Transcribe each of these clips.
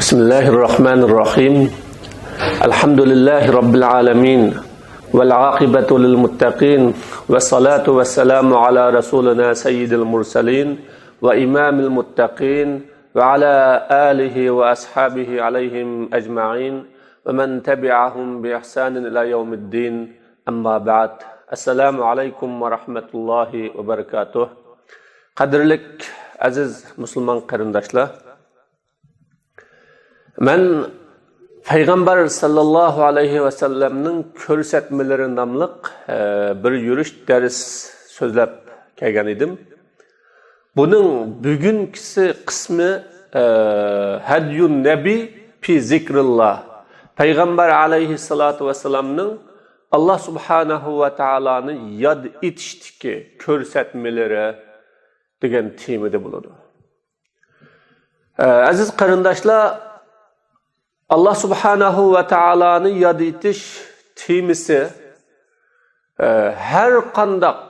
Bismillahirrahmanirrahim. Elhamdülillahi Rabbil alemin. Vel aqibatu lil muttaqin. Ve salatu ve selamu ala Resulina seyyidil mursalin. Ve imamil muttaqin. Ve ala alihi ve ashabihi aleyhim ecma'in. Ve men tebi'ahum bi ihsanin ila yevmiddin. Amma ba'd. Esselamu aleykum ve rahmetullahi ve berekatuh. Qadrlik aziz Müslüman qarindoshlar. Men Peygamber sallallahu aleyhi ve sellem'nin ko'rsatmalari nomli bir yurish dars so'zlab kelgan edim. Buning bugungi qismi Hadyun Nabi fi zikrillah. Peygamber aleyhissalatu vesselam'ning Allah subhanahu ve ta'alani yod etishdagi ko'rsatmalari degan temada bo'ladi. Aziz qarindoshlar, Allah subhanahu ve ta'alani yod etish temisi her qandaq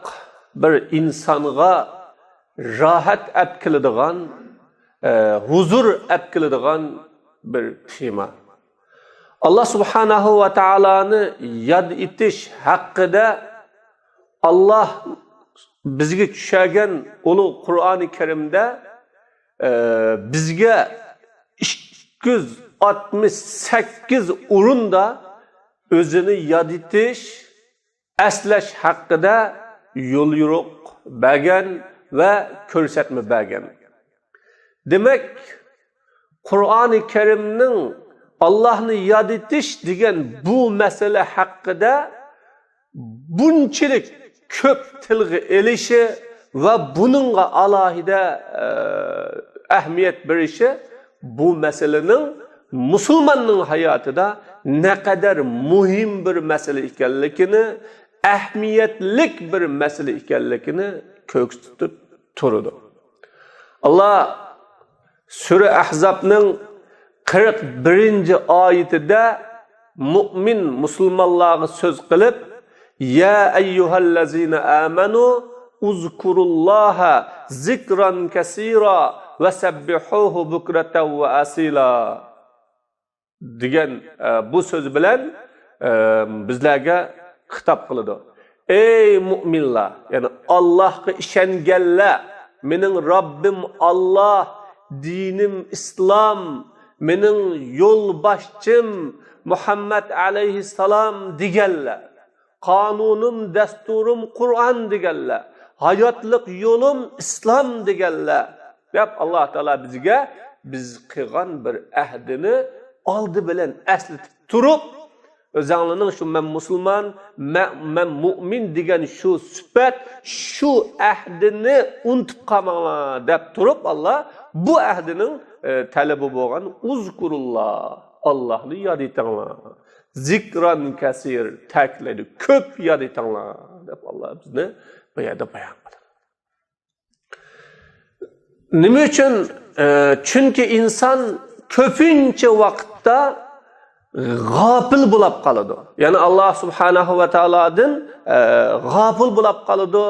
bir insonga rahat olib keladigan, huzur olib keladigan bir tema. Allah subhanahu ve ta'alani yod etish haqida Allah bizga tushagan ulug' Qur'oni Karimda bizga 268 o'rinda o'zini yod etish, aslash haqida yo'l yo'riq bergan va ko'rsatma bergan. Demak, Qur'oni Karimning Allohni yod etish degan bu masala haqida bunchalik ko'p tilga elishi va buningga alohida ahamiyat berishi bu meselenin Müslümanın hayatida ne kadar muhim bir mesele ekanligini, ahmiyetlik bir mesele ekanligini ko'rsatib turadi. Allah Sura Ahzab'ning 41-oyatida mu'min musulmonlarga so'z qilib, ya ayyuhallazina amanu uzkurullaha zikran kasira ve sebbihuhu bukratan ve asila degan bu so'z bilan bizlarga xitob qiladi. Ey mu'minlar, ya'ni Allohga ishonganlar, mening Robbim Alloh, dinim Islom, mening yo'lboshchim Muhammad alayhissalom deganlar, qonunim, dasturim Qur'on deganlar, hayotlik yo'lim Islom deganlar. Deb Allah Teala bizga biz qilgan bir ahdini oldi bilan eslatib turib, o'zinglarning shu men musulmon, men mu'min degan shu sifat, shu ahdini unutib qolmanglar deb turib, Allah bu ahdining talabi bo'lgan uzkurullah, Allohni yod etinglar. Zikran kasir ta'kidlaydi, ko'p yod etinglar deb Allah bizni bu yerda bayon qildi. Nima uchun? Chunki inson ko'pincha vaqtda g'ofil bo'lib qoladi. Ya'ni Alloh subhanahu va taolodan g'ofil bo'lib qoladi.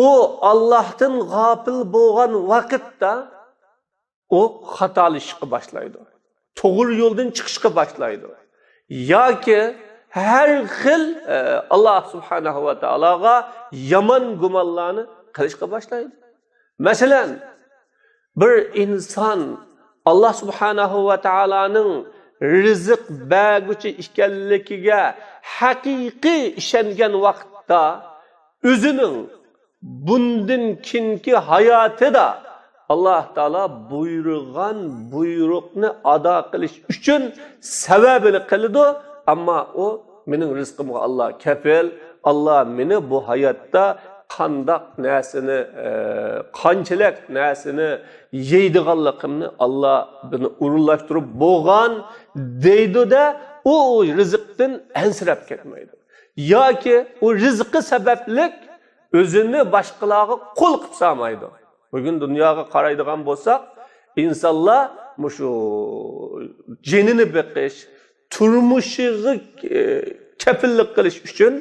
U Allohdan g'ofil bo'lgan vaqtda u xatolashishga boshlaydi. To'g'ri yo'ldan chiqishga boshlaydi. Yoki har xil Alloh subhanahu va taologa yomon gumonlarni qilishga boshlaydi. Mesela bir insan Allah subhanahu ve ta'alaning rizq berguchi ekanligiga haqiqiy ishongan vaqtda o'zining bundan keyingi hayotida Allah Taala buyurgan buyruqni ado qilish uchun sababini qiladi, ammo u mening rizqimga Allah kafil, Allah meni bu hayotda qandaq narsani, qanchalik narsani yeydiganligimni Allah buni urunlashtirib bo'lgan deydi-da, u rizqdan ansirab ketmaydi. Yoki u rizqi sabablik o'zini boshqalarga qo'l qilib solmaydi. Bugun dunyoga qaraydigan bo'lsak, insonlar shu jinini beqish, turmushiga kafillik qilish uchun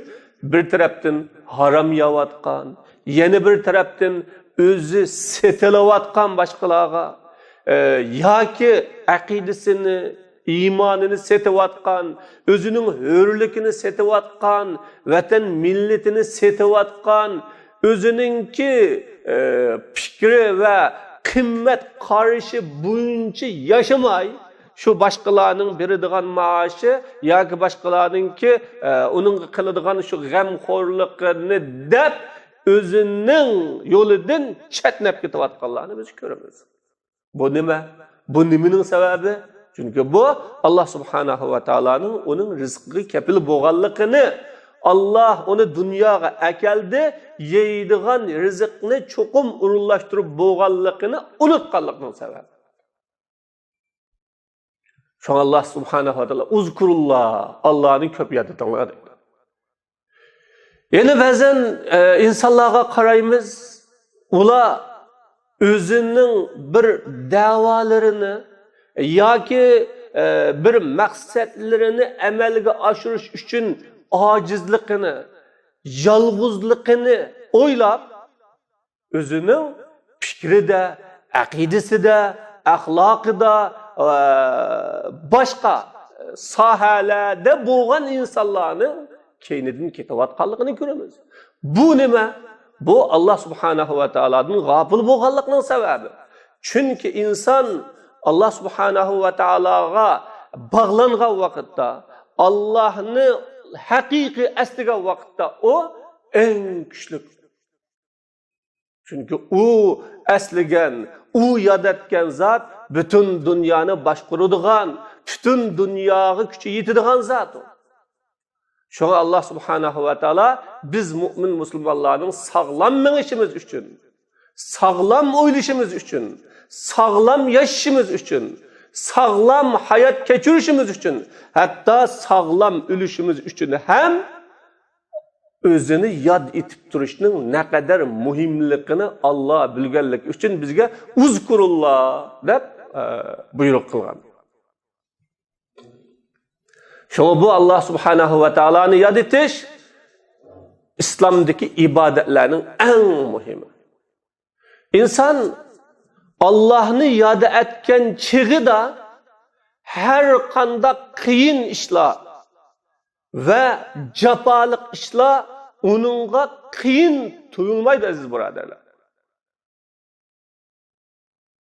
bir tarafdan haram yeyotgan, yana bir tarafdan o'zi setilayotgan boshqalarga yoki aqidasini, imanını setivatkan, özünün hürlükünü setivatkan, vatan milletini setivatkan, özününki fikri ve kıymet karşı boyunca yaşamay, şu başkalarının biridiğen maaşı, yoki başkalarınınki onun kılıdığan şu gamxorluğunu dep, özünün yoludan çetnep ketivatkanlarını biz görürüz. Bu nime? Bu nimenin sebebi? Çünkü bu Allah Subhanahu ve Taala'nın onun rızkı kepil boğallıkını, Allah onu dünyaya ekeldi, yeydiğen rızkını çokum urullaştırıp boğallıkını unutkanlıkının sebebi. Şu an Allah Subhanahu ve Taala uzkurullah, Allah'ın köp yadıtanlar deydi. Yani bazen insanlara karayımız, ula özünün bir davalarını, yoki bir maqsadlarini amalga oshirish uchun ojizligini, yolg'izligini o'ylab, o'zining fikrida, aqidasida, axloqida, boshqa sohalarda bo'lgan insonlarning keynidan ketayotganligini ko'ramiz. Bu nima? Bu Allah Subhanahu ve Taala'nın g'ofil bo'lganligining sababi. Chunki inson Allah Subhanahu ve Taala'ga bağlangan vakitte, Allah'ını hakiki esligen vakitte o en güçlü. Çünkü o esligen, o yad etken zat bütün dünyanı başkuruduğun, bütün dünyayı küçü yitidiğen zat o. Şu an Allah Subhanahu ve Taala biz mümin Müslümanların sağlam menişimiz için, sağlam oyluşumuz için, sağlam yaşamımız için, sağlam hayat geçirişimiz için, hatta sağlam ölüşümüz için hem özünü yad etip duruşunun ne kadar mühimliğini Allah bilgenlik için bizge uzkurullah dep buyruk kılgan. Şuna bu Allah Subhanahu ve Taala'nı yad etiş, İslam'daki ibadetlerinin en mühimi. İnsan Allah'ını yad etken çığı da her kanda kıyın işler ve capalık işler onunla kıyın tuyulmaydı aziz buraderler.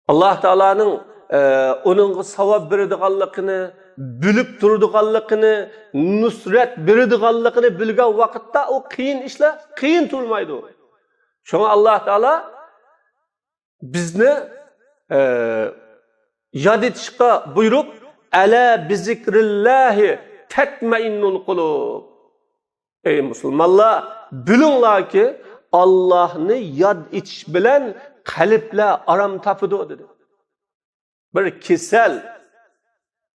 Allah Teala'nın onun savab berdiğanlıqını, bülüp durduğanlıqını, nusret berdiğanlıqını bilgen vakitte o kıyın işler kıyın tuyulmaydı. Şuna Allah Teala bizni yad etişke buyurup "Ala bizikrillahi tetmainnul kulub." Ey Müslümanlar, bilinglar ki Allah'ını yad etiş bilen kalpler aram tapıdı dedi. Bir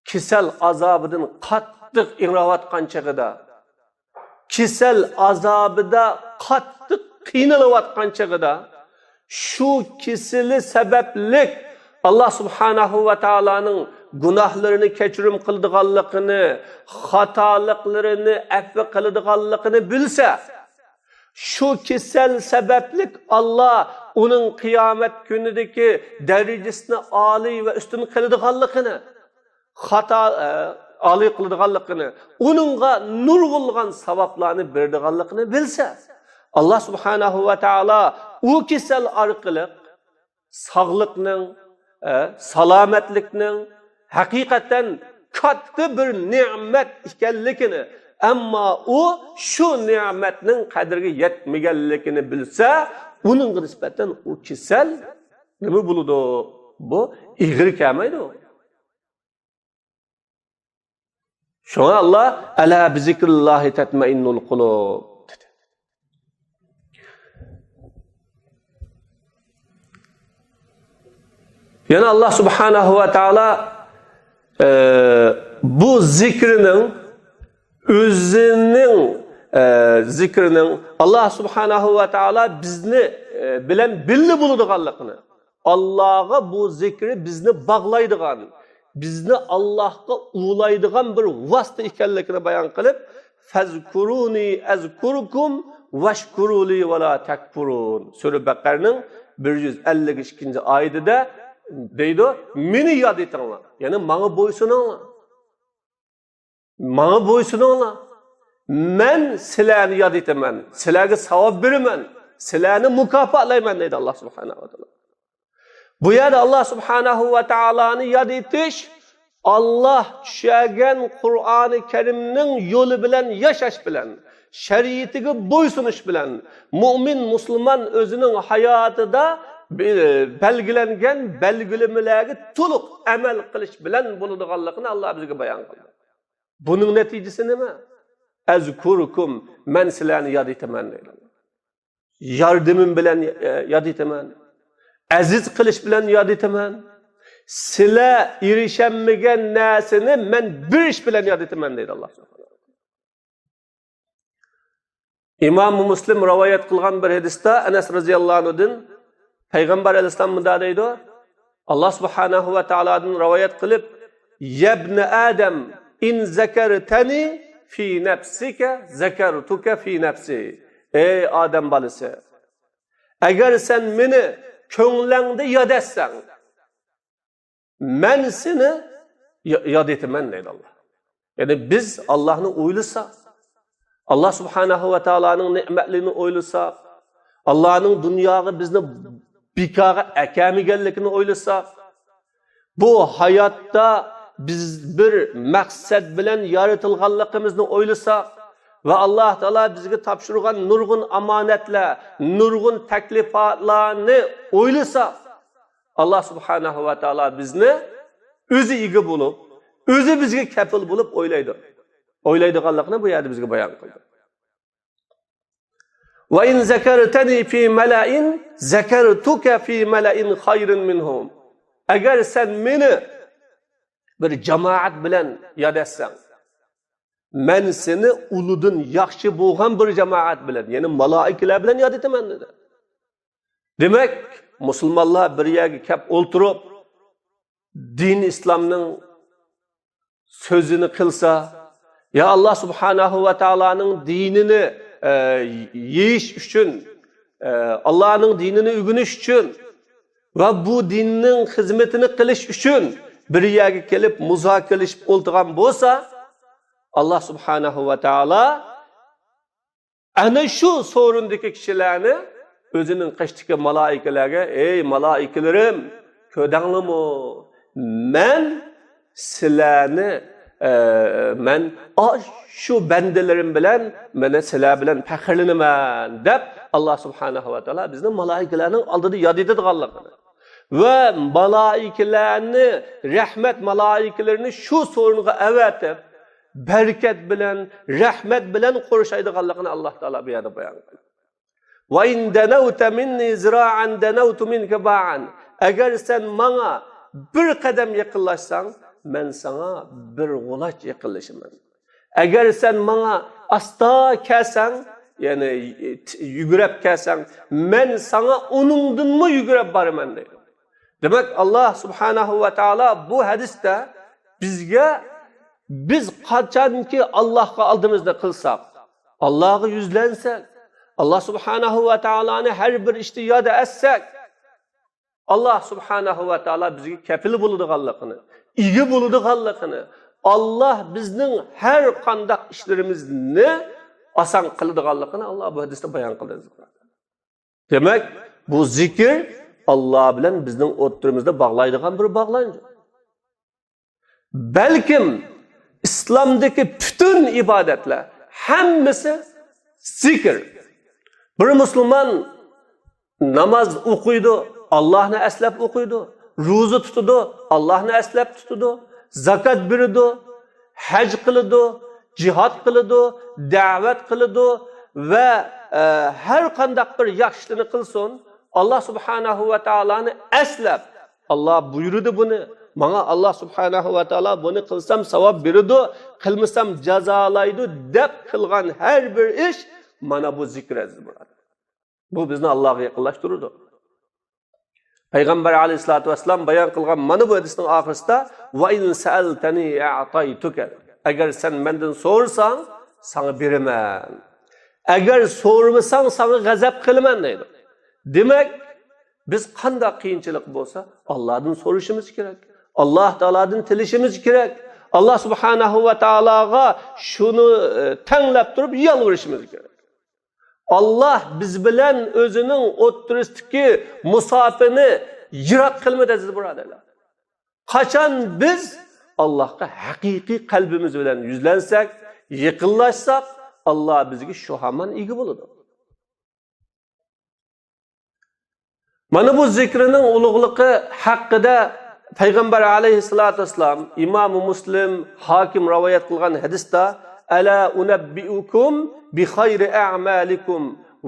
kisel azabıdan qattiq inravatqan chag'ida, kisel azabida qattiq qiynalayotgan chag'ida şu kisili sebeplik Allah Subhanahu ve Taala'nın günahlarını kechirim qildiganligini, xatoliklarını afv qildiganligini bilse, şu kisel sebeplik Allah onun kıyamet günüdeki derecesini âli ve üstün qildiganligini, âli qildiganligini, onunğa nurg'ulgan savablarni berdiganligini bilse, Allah Subhanahu ve Taala o kisel arqılıq sağlıqning, salomatlikning haqiqatan katta bir ne'mat ekanligini, ammo u shu ne'matning qadriga yetmaganligini bilsa, uning nisbatan u kisel nima bo'ladi? Bu ig'ir kelmaydi. Shunga Allah ala bizikrillahi tatmainnul qulub. Yani Allah Subhanahu ve Taala bu zikrinin özünün zikrinin Allah Subhanahu ve Taala bizni bilen billi bulduğanlıqını, Allah'a bu zikri bizni bağlaydıgan, bizni Allah'a uğulaydıgan bir vasıta ekanligini bayan qilib, fazkuruni azkurukum vashkuruli ve la takfurun. Sure Baqara'nın 152. ayetinde deydi, meni yad etinglar. Yani bana boysuninglar. Bana boysuninglar. Men sizlarni yad etaman, sizlarga savob beraman, sizlarni mukofotlayman deydi Alloh subhanahu va taolo. Bu yerda Alloh subhanahu va taoloni yad etish Allah tushirgan Qur'oni Karimning yo'li bilan yashash bilan, shariatiga bo'ysunish bilan, mu'min musulmon o'zining hayotida belgilangan belgilamalarga to'liq amal qilish bilan bo'ladiganligini Alloh bizga bayon qildi. Buning natijasi nima? Azkurukum, men sizlarni yod etaman deydi. Yordamim bilan yod etaman. Aziz qilish bilan yod etaman. Sizlar erishamagan narsani men berish bilan yod etaman deydi Alloh. İmam Muslim rivoyat qilgan bir hadisda Anas roziyallohu anhudan Payg'ambar alayhisalom bunday deydi. Alloh subhanahu va taolodan rivoyat qilib, "Yabna Adam, in zakartani fi nafsika zakartuka fi nafsi." Ey Adam balası, agar sen meni ko'nglingda yod etsan, men seni yod etaman deydi Alloh. Yani biz Allohni o'ylasak, Allah subhanahu va taoloning ne'matlarini o'ylasak, Allohning dunyoga bizni bikoga akamiganligini o'ylasak, bu hayotda biz bir maqsad bilan yaratilganligimizni o'ylasak va Alloh taolo bizga topshirgan nurg'un omonatlar, nurg'un taklifotlarni o'ylasak, Alloh subhanahu va taolo bizni o'zi ega bo'lib, o'zi bizga kafil bo'lib o'ylaydi. O'ylaydiganligini bu yerda bizga bayon qildi. Va in zakartani fi mala'in zakartuka fi mala'in khayrin minhum. Agar sen meni bir jamoat bilan yod etsan, men seni uludun yaxshi bo'lgan bir jamoat bilan, ya'ni malaikalar bilan yod etaman dedi. Demak, musulmonlar bir yerga kelib o'ltirib, din islomning so'zini qilsa, ya Allah subhanahu va taoloning dinini yeyish uchun, Allohning dinini o'rganish uchun va bu dinning xizmatini qilish uchun bir yerga kelib muzokara qilib o'ltirgan bo'lsa, Allah subhanahu va taolo ana shu so'rindagi kishilarni o'zining qishdagi malaikalarga, ey malaikalarim, ko'rdinglarmi? Men sizlarni men şu bendelerim bilen mene sizlar bilen faxrlanaman deb Allah subhanahu va taolo bizni malaikalarning oldida yod etadiganligini va malaikalarni, rahmat malaikalarini shu so'ringa avatib, barakat bilan, rahmat bilan qo'rishadiganligini Alloh taolo bu yerda bayon qildi. Va in danawta minni zira'an danawtu minka ba'an. Agar sen menga bir qadam yaqinlashsang, men sana bir g'ulaç yaqinlashaman. Agar sen menga asta kelsang, yani yugurib kelsang, men sana onundanmı yugurib boraman deydi. Demek Allah subhanahu va taolo bu hadisda bizga biz qachonki Allohga oldimizda qilsak, Allohga yuzlansak, Allah subhanahu va taoloni har bir ishda yod etsak, Allah subhanahu va taolo bizga kafil bo'ladiganligini, ega bo'ladiganligini, Allah bizning har qanday ishlarimizni oson qiladiganligini Allah bu hadisda bayon qildi. Demak, bu zikr Allah bilan bizning o'ttirimizda bog'laydigan bir bog'lanma. Balkim İslamdaki bütün ibadetler hammasi zikr. Bir Müslüman namaz okuydu, Allah'ını eslep okuydu, roza tutudu, Allah'ını eslep tutudu, zakat veridu, hac kılıdı, cihat kılıdı, davet kılıdı ve her kandak bir yaxşılığını kılsın, Allah subhanahu ve taolani eslep, Allah buyurdu bunu. Bana Allah subhanahu va taolo bunu qilsam savob beradi, qilmasam jazolaydi deb qilgan har bir ish mana bu zikr bo'ladi. Bu bizni Allohga yaqinlashtiradi. Payg'ambar alayhisolatu vasallam bayon qilgan mana bu hadisning oxirisida va in sa'altani a'taytuka. Agar sen mendan so'rasang, sana beraman. Agar so'ramasang, sana g'azab qilaman deydi. Demak, Biz qanday qiyinchilik bo'lsa, Allohdan so'rashimiz kerak. Alloh taoladan tilashimiz kerak. Alloh subhanahu va taologa shuni tanlab turib yalvarishimiz kerak. Allah biz bilan o'zining o'ttirishdagi musofini yiroq qilmadi aziz birodarlar. Qachon biz Allohga haqiqiy qalbimiz bilan yuzlansak, yaqinlashsak, Allah bizga shu hamon ega bo'ladi. Mana bu zikrining ulug'ligi haqida Payg'ambar alayhissalatu vassalam, Imom Muslim, Hakim rivoyat qilgan hadisda ala unabbiukum bi khayri a'malikum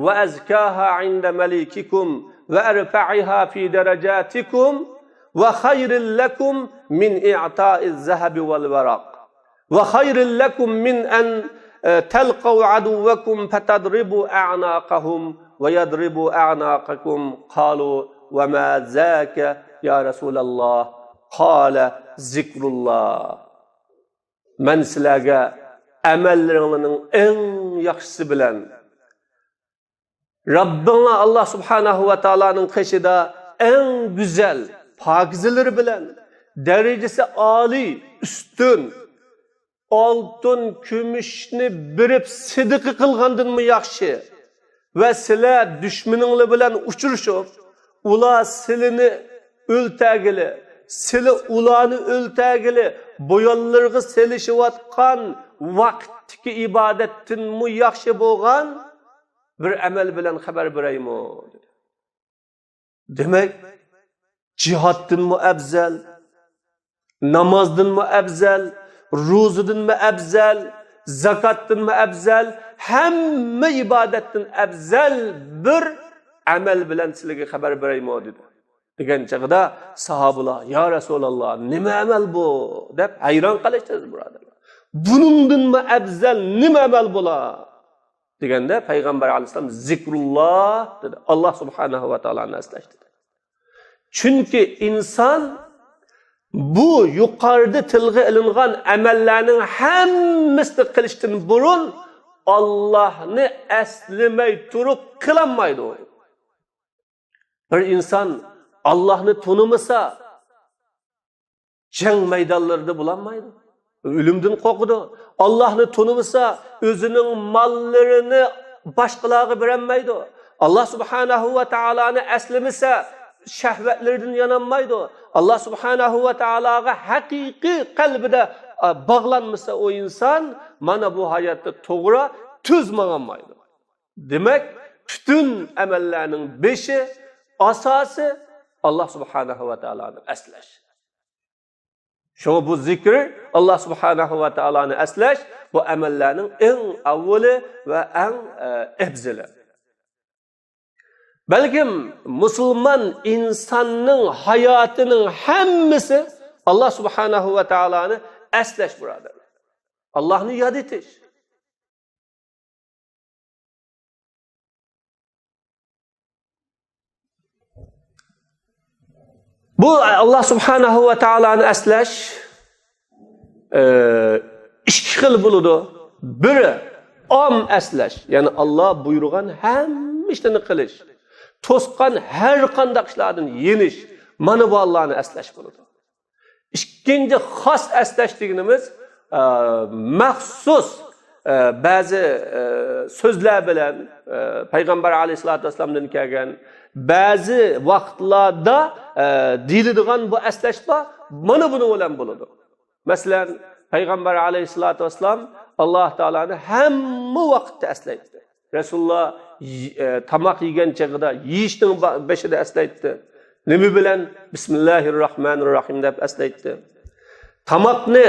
va azkaha 'inda malikikum va arfa'iha fi darajatikum va khayril lakum min i'ta'iz zahabi wal waraq va khayril lakum min an talqaw aduwakum fatadribu a'naqahum va yadribu a'naqakum qalu wa ma zaka ya Rasulullah qala zikrullah. Men sizlarga amallarning eng yaxshisi bilan Rabbina Allah subhanahu va taolaning qishida eng güzel pokizalari bilan darajasi oliy, ustun oltin, kumushni birib sidiqi qilgandanmi yaxshi va sizlar dushmaninglar bilan uchrashib, ular silini o'ltagili, sili ularni o'ltagili, bo'yonlarga selishayotgan vaqtdagi ibodatdanmi yaxshi bo'lgan bir amal bilan xabar beraymi? Demak, jihaddanmi afzal, namozdanmi afzal, ro'zadanmi afzal, zakatdanmi afzal, hamma ibodatdan afzal bir amal bilan sizlarga xabar beraymi dedi. Degan chaqda sahobalar, "Ya Rasululloh, nima amal bu?" deb hayron qolishdi, birodarlar. Buningdanmi afzal nima amal bo'lar? Deganda Payg'ambar alayhisalom zikrulloh dedi. Alloh subhanahu va taoloni eslash dedi. Chunki inson bu yuqorida tilga ilingan amallarning hammasini qilishdan burun Allohni eslamay turib qilolmaydi. Bir inson Allohni tanimasa jang maydonlarida bo'lolmaydi. Ölümden qo'rqadi. Allohni tanimasa o'zining mollarini boshqalarga berolmaydi. Alloh subhanahu va taoloni eslamasa shahvatlardan yanolmaydi. Alloh subhanahu va taologa haqiqiy qalbida bog'lanmasa o inson mana bu hayotda to'g'ri tuzmaganmaydi. Demak, bütün amallarning beshi asosi Allah subhanahu va taoloni eslash. Şuna bu zikr Allah subhanahu va taoloni eslash bu amallarning eng avvali va eng afzali. Balkim musulmon insonning hayotining hammasi Allah subhanahu va taoloni eslash birodarlar. Allohni yod etish. Bu Allah subhanahu va taoloni eslash ikki xil bo'ladi. Biri om eslash, ya'ni Alloh buyurgan hamma ishni qilish, to'sqan har qanday ishlardan yenish, mana bu Allohni eslash bo'ladi. Ikkinchi xos eslash deganimiz maxsus ba'zi so'zlar bilan Payg'ambar alayhisolatu vasallamdan kelgan ba'zi vaqtlarda deyiladigan bu eslashlar mana buni bilan bo'ladi. Masalan, Payg'ambar alayhisolatu vasallam Alloh taoloni hamma vaqtda eslaydi. Rasululloh tamoq yegan chaqida yeyishning beshida eslaydi. Nima bilan? Bismillahirrohmanirrohim deb eslaydi. Tamoqni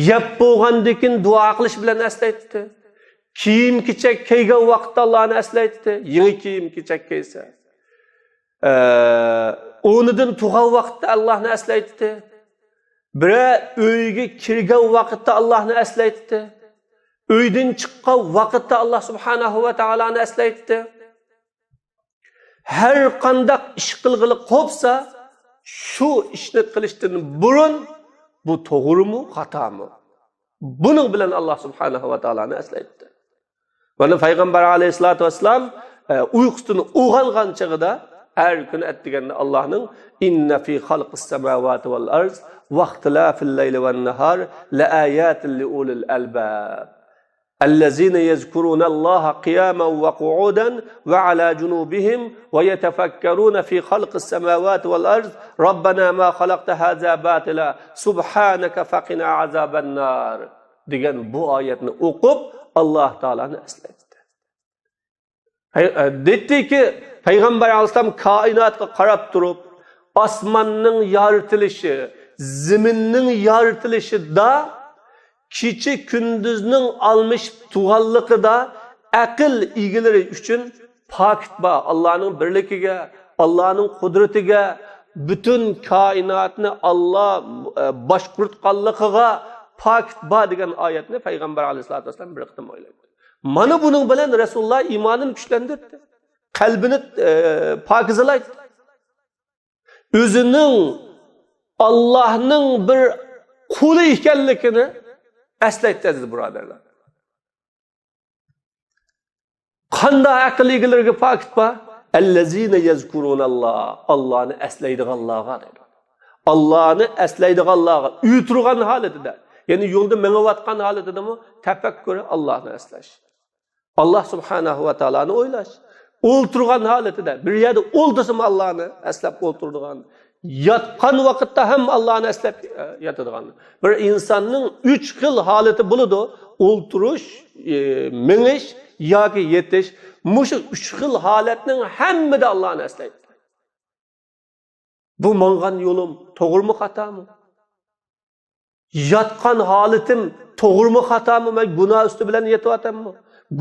yeb bo'lgandan keyin duo qilish bilan eslaydi. Kiyim-kechak kiygan vaqtda Allohni eslaydi. Yangi kiyim-kechak kiysa. O'rnidan turgan vaqtda Allohni eslaydi. Biri uyga kirgan vaqtda Allohni eslaydi. Uydan chiqqan vaqtda Alloh subhanahu va taoloni eslaydi. Har qanday ish qilg'ili qo'psa, shu ishni qilishdan burun bu to'g'rimi, xatomi? Buning bilan Alloh subhanahu va taoloni eslaydi. Mana Payg'ambar alayhisolatu vasallam uyqusidan uyg'ongan chog'ida Her gün etdigende Allah'ın inne fi halqis semavati vel arz ve ihtilafil leyli ven nahar la ayatin li ulil albab. الذين يذكرون الله قياما وقعودا وعلى جنوبهم ويتفكرون في خلق السماوات والأرض ربنا ما خلقت هذا باطلا سبحانك فقنا عذاب النار degan bu oyatni o'qib Alloh taolani eslaydi. Dediki Payg'ambar alayhisalom koinotga qarab turib, osmonning yoritilishi, zaminning yoritilishida kecha kunduzning almış tuğallıqida aql egalari uchun pokit bor. Allohning birligiga, Allohning qudratiga, bütün koinotni Alloh boshqurtganligiga pokit bor degan oyatni Payg'ambar alayhisolatu vasallam bir qitim o'yladi. Mana buning bilan Rasululloh iymonini kuchlantirdi. Qalbini pokizalaydi. O'zining Allohning bir quli ekanligini eslaydi aziz birodarlar. Qanday aql egalariga pokit bor? Allazina yazkurunalloh. Allohni eslaydiganlarga dedi. Allohni eslaydiganlarga uyturgan holatida, ya'ni yo'lda menayotgan holatidami tafakkuri Allohni eslash. Allah subhanahu va taoloni o'ylash. O'ltirgan holatida bir yerda o'ldirsam Allohni eslab o'ltiradigan, yatgan vaqtda ham Allohni eslab yatadigan. Bir insonning 3 xil holati bo'ladi: o'ltirish, minish yoki yetish. Mushu 3 xil holatning hammida Allohni eslaydi. Bu mangan yo'lim to'g'rimi, xatomi? Yatgan holatim to'g'rimi, xatomi? Men gunoh usti bilan yetyapmanmi?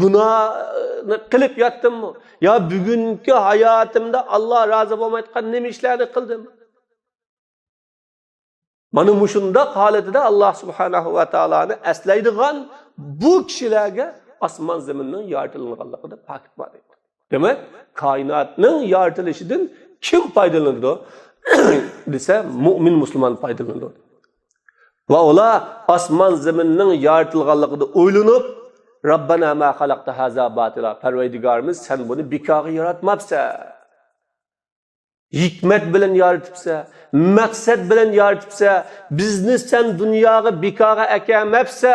Gunohni qilib yatdimmi? Yo bugungi hayotimda Alloh rozi bo'lmayotgan nima ishlarni qildim? Mana mushundaq holatida Alloh subhanahu va taoloni eslaydigan bu kishilarga osmon zaminning yoritilganligida pokit bor. Demak, koinotning yoritilishidan kim foydalanadi? Desa, mu'min musulmon foydalanadi. Va ular osmon zaminning yoritilganligida o'ylanib, Rabbana ma xalaqta haza batila. Parvardigorimiz, sen buni bekorga yaratmabsan. Hikmet bilen yaratibsa, maksat bilen yaratibsa, bizni sen dunyoga bekorga akamabsa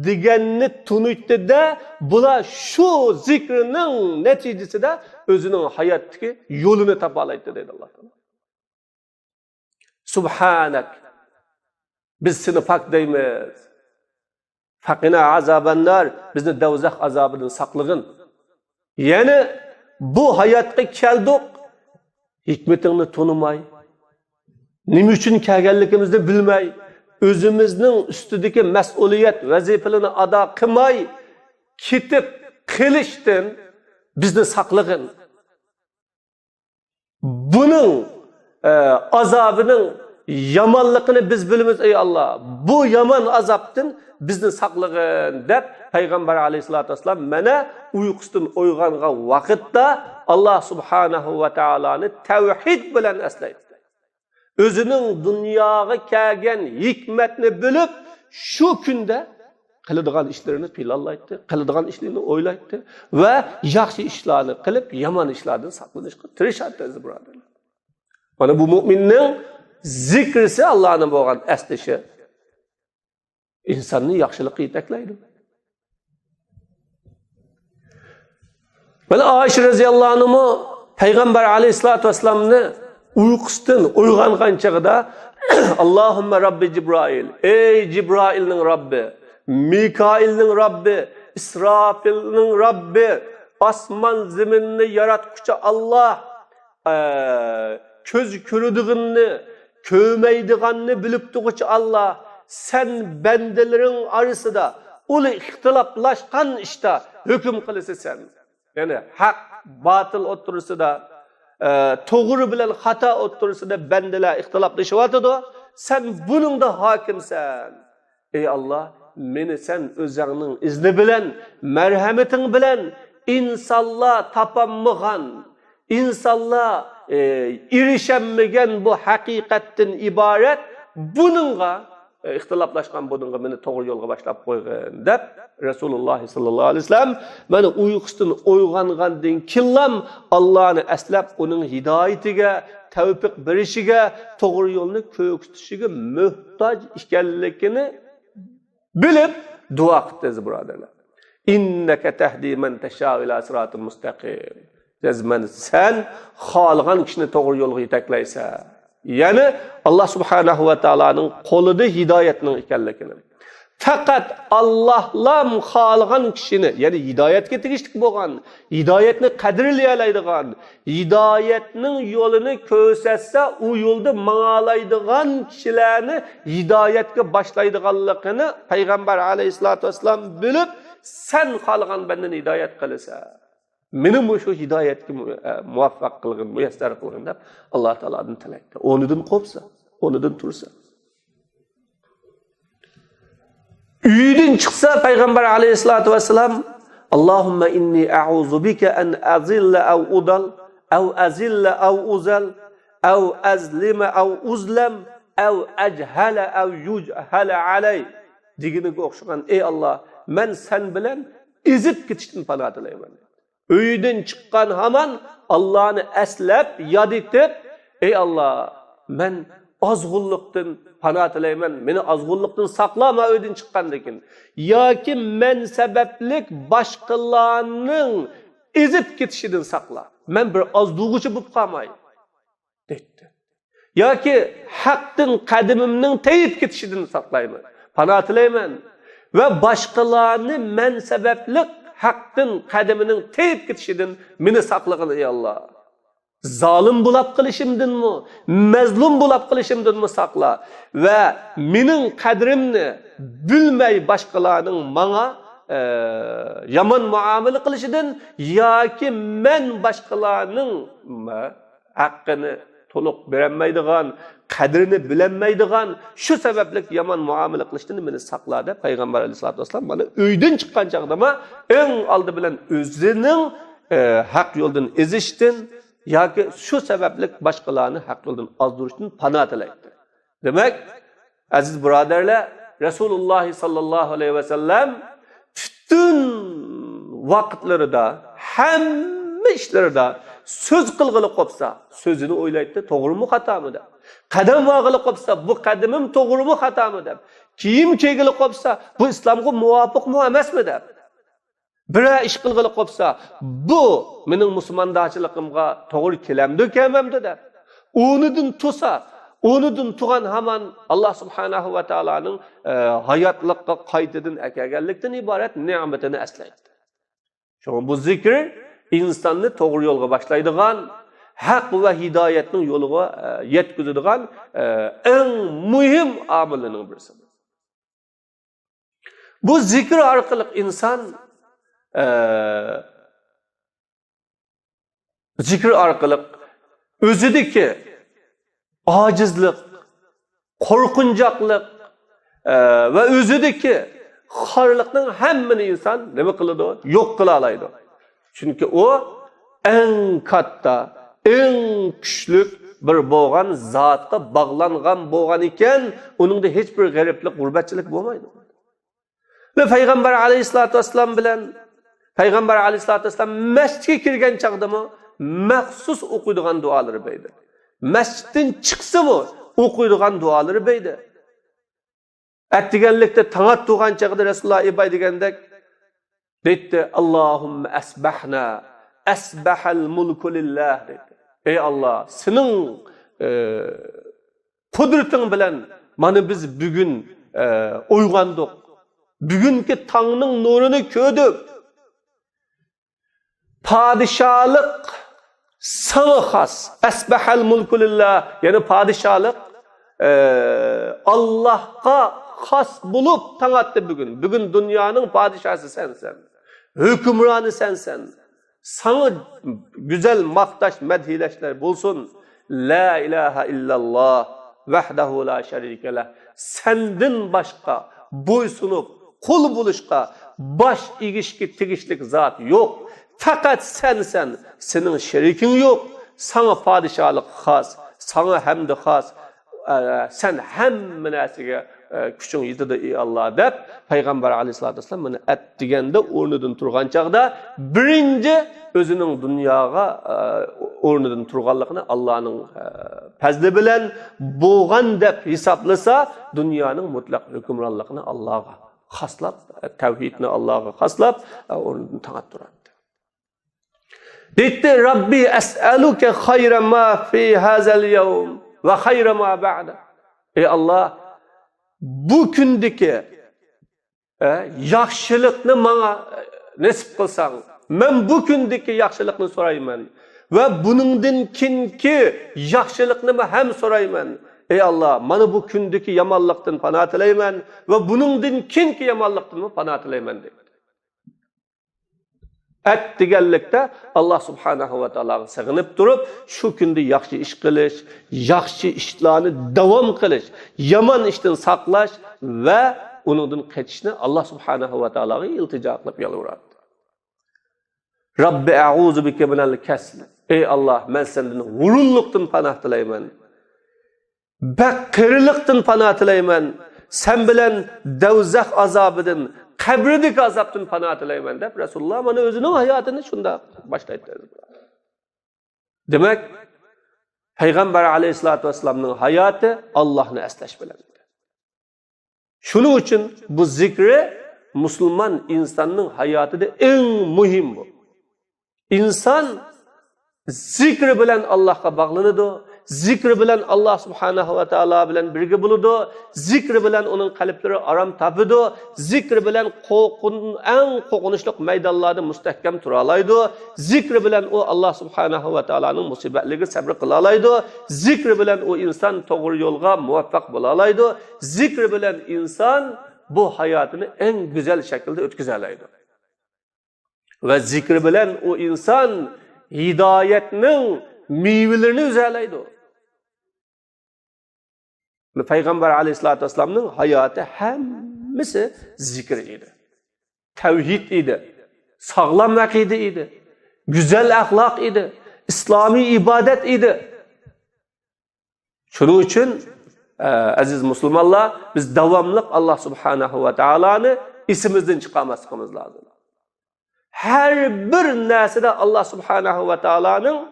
deganni tunitdi-da, bular shu zikrining natijasida o'zining hayotdagi yo'lini topa oladi dedi Alloh taolo. Subhanak. Biz seni poklaymiz. Faqina azabannar, bizni do'zax azobidan saqlag'in. Ya'ni bu hayotga keldik, hikmetingni tanımay, nima uchun kelganligimizni bilmay, o'zimizning ustidagi mas'uliyat vazifalarini ado qilmay ketib qilishdan bizni saqlag'in. Buning azobining yomonligini biz bilamiz ey Alloh. Bu yomon azobdan bizni saqlag'in deb Payg'ambar alayhisolatu vasallam mana uyqusidan uyg'ongan vaqtda Alloh subhanahu va taoloni tavhid bilan eslaydi. O'zining dunyoga kelgan hikmatni bilib, shu kunda qiladigan ishlarini planlaydi, qiladigan ishlarini o'ylaydi va yaxshi ishlarni qilib, yomon ishlardan saqlanishga tirishadi birodarlar. Mana bu mu'minning zikrisi Allohning bo'lgan eslashi insonni yaxshilikka yetaklaydi. Mana Ayşe radhiyallohu anhu Payg'ambar alayhisolatu vasallamni uyqusidan uyg'ongan chog'ida Allohumma Rabbi Jibril, ey Jibrailning Robbi, Mikailning Robbi, Israfilning Robbi, osmon zaminni yaratquchi Alloh, ko'z ko'radiganni, ko'maydiganni bilib turuvchi Alloh, sen bandalaring orasida uli ixtiloflashgan ishda hukm qilasan. Yani haq, batıl o'tirisida, to'g'ri bilan xato o'tirisida bandalar ixtiloflashyapti. Sen buning da hokimsan. Ey Alloh, meni sen o'zingning izni bilan, marhamating bilan insonlar topolmagan, insonlar erişemmegan bu haqiqatdan iborat buningga ixtiloflashgan bo'ldinga meni to'g'ri yo'lga boshlab qo'ygin deb Rasululloh sallallohu alayhi vasallam mana uyqusidan uyg'ongandan keyin Allohni aslab uning hidoyatiga, tavfiq berishiga, to'g'ri yo'lni ko'rsatishiga muhtoj ekanligini bilib duo qildi birodarlar. İnneke tehdi men teşâ ila sıratın mustaqim. Cezmen sen xalgan kişini doğru yolga yetaklaysan. Yani Allah subhanahu ve ta'ala'nın kolida hidayetinin ekanligini. Fakat Allah'lam xalgan kişini, yani hidayetke tegishlik bo'lgan, hidayetni qadrlaydigan, hidayetning yo'lini ko'rsatsa, u yo'lda mang'alaydigan kishilarni hidayetga boshlaydiganligini payg'ambar alayhisolatu vasallam bilib, sen xalgan benden hidayet qilsa, mening shu hidayetga muvaffaq qilgin, muyassar qilgin deb Alloh taoladan tilaydi. O'rnidan qo'psa, o'rnidan tursa. Uydan chiqsa payg'ambar alayhisolatu vasallam Allohumma inni a'udhu bika an azilla aw udal aw azilla aw uzal aw azlima aw uzlam aw ajhala aw yujhala alay deginiga o'xshagan ey Alloh, men sen bilan ezib ketishdan panoh tilayman. Uydan chiqqan hamon Allohni aslab, yod etib, ey Alloh, men ozg'unlikdan panoh tilayman. Meni ozg'unlikdan saqlama uydan chiqqandan. Yoki men sabablik boshqalarning ezib ketishidan saqla. Men bir ozdug'uchi bo'lib qolmay, dedi. Yoki haqdan qadimimning tayib ketishidan saqlayman. Panoh tilayman. Ve başkalarını men sebeplik hakkın kademinin teyip gitişidin meni saklığın ey Allah. Zalim bulap kılışımdın mı? Mezlum bulap kılışımdın mı sakla? Ve menin kadrimni bilmey başkalarının bana yaman muamele kılışıdın ya ki men başkalarının hakkını to'liq berenmeydigan, qadrini bilenmeydigan, şu sebeplik yaman muamele qilishdan meni saqla deb payg'ambar alayhisolatu vasallam mana uydan chiqqan chaqdama eng oldi bilan o'zining haq yo'ldan ezishdan yoki shu sabablik boshqalarni haq yo'ldan ozdirishdan panoh tilaydi. Demak, aziz birodarlar, Rasululloh sallallohu alayhi vasallam butun vaqtlarida, hamma ishlarida söz qilg'ili qolsa, sözünü o'ylaydi, to'g'rimi xatomi deb. Qadam vog'ili qolsa, bu qadamim to'g'rimi xatomi deb. Kiyim kiygili qolsa, bu islomga muvofiqmi emasmi deb. Bir ish qilg'ili qolsa, bu mening musulmondachiligimga to'g'ri kelamdi, kelmamdi deb. O'nidan tusa, o'nidan tug'an hamon Alloh subhanahu va taolaning hayotlikqa qaytadan akaganlikdan iborat ne'matini eslaydi. Şoň bu zikr insonni to'g'ri yo'lga boshlaydigan, haq va hidoyatning yo'liga yetkazadigan eng muhim omilning birisi. Bu zikr orqali inson zikr orqali o'zidagi ojizlik, qo'rqinchoqlik va o'zidagi xorlikning hammani inson nima qiladi? Yo'q qila oladi. Çünkü o en katta, en güçlük bir boğan zatqa bağlangan boğan iken, onun da hiçbir gariplik, gurbetçilik olmaydı. Ve Peygamber aleyhissalatu vesselam bilen, Peygamber aleyhissalatu vesselam mescide kirgen çağda mı, mahsus okuyduğun duaları beydi. Mescidden çıksa mı, okuyduğun duaları beydi. Ettigenlikte tanat tuğan çağda Resulullah ibay degендek, dedi Allahümme esbahna esbahal mulku lillah dedi. Ey Allah, senin kudretin bilen mana biz bugün uyg'ondik. Bugünkü Tangning nurunu ko'rdik. Padişahlık sana xas. Esbahal mulku lillah. Yani padişahlık Allah'a xas bulup tanıttı bugün. Bugün dünyanın padişahı sensen. Hükümranı sensen. Sana güzel maktaş, medhileşler bulsun. La ilahe illallah vahdehu la şerike leh. Senden başka boysunup kul buluşka baş igişki tigişlik zat yok. Fakat sensen, senin şerikin yok. Sana padişahlık has, sana hemdi has. sen hamma narsaga kuching yetadi ey Alloh deb payg'ambar alayhisolatu vasallam buni at deganda o'rnidan turgan chaqda birinchi o'zining dunyoga o'rnidan turganligini Allohning fazli bilan bo'lgan deb hisoblasa dunyoning mutlaq hukmronligini Allohga xoslab tavhidni Allohga xoslab o'rnidan tangab turadi. Deydi Rabbi as'aluka khayra ma fi hazal yawm va khayra ma ba'da. Ey Alloh, bu kundagi yaxshilikni menga nasib qilsang, men bu kundagi yaxshilikni so'rayman va buningdan keyingi yaxshilikni ham so'rayman. Ey Alloh, mana bu kundagi yomonlikdan panoh tilayman va buningdan keyingi yomonlikdan panoh tilayman dedi. At deganlikda Alloh subhanahu va taologa sig'inib turib, shu kunda yaxshi ish qilish, yaxshi ishlarni davom qilish, yomon ishdan saqlash va uningdan qochishni Alloh subhanahu va taologa iltijo qilib yolvoradi. Robbi a'uzu bika minal kasl. Ey Alloh, men sendan g'ururlikdan panoh tilayman. Baqirlikdan panoh tilayman. Sen bilan davzax azobidan, qabrdik azobdan panoh tilayman deb Rasululloh mana o'zining hayotini shunda boshlaydi. Demak, payg'ambar alayhisolatu vasallamning hayoti Allohni eslash bilan. Shuning uchun bu zikri musulmon insonning hayotida eng muhim bu. İnsan zikri bilan Allohga bog'lanadi, zikri bilan Alloh subhanahu va taolo bilan birga bo'ladi, zikri bilan uning qalblari arom topadi, zikri bilan eng qo'rqinchli maydonlarda mustahkam tura oladi, zikri bilan u Alloh subhanahu va taoloning musibatlariga sabr qila oladi, zikri bilan u inson to'g'ri yo'lga muvaffaq bo'la oladi, zikri bilan inson bu hayotini eng go'zal shaklda o'tkaza oladi. Ve zikri bilen o insan hidayetinin meyvelerini üzelaydı. Peygamber aleyhissalatü vesselam'nın hayatı hemmisi zikir idi. Tevhid idi. Sağlam akide idi. Güzel ahlak idi. İslami ibadet idi. Şunun için aziz Müslümanlar biz devamlı Allah subhanahu ve ta'ala'nı isimizden çıkarmamız lazım. Her bir narsada Allah subhanahu va taoloning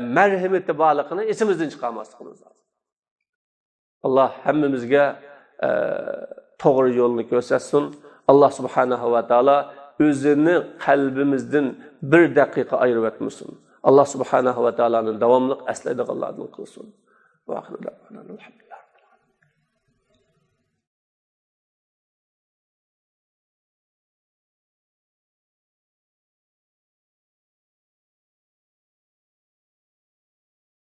merhameti bağlılığını esimizden çıkarmamız lazım. Allah hammamizga to'g'ri yo'lni ko'rsatsin. Allah subhanahu va taolo o'zini qalbimizdan bir daqiqa ayirib etmasin. Allah subhanahu va taoloning davomli aslaydiganlardan qilsin. Va oxirida alhamdulillah.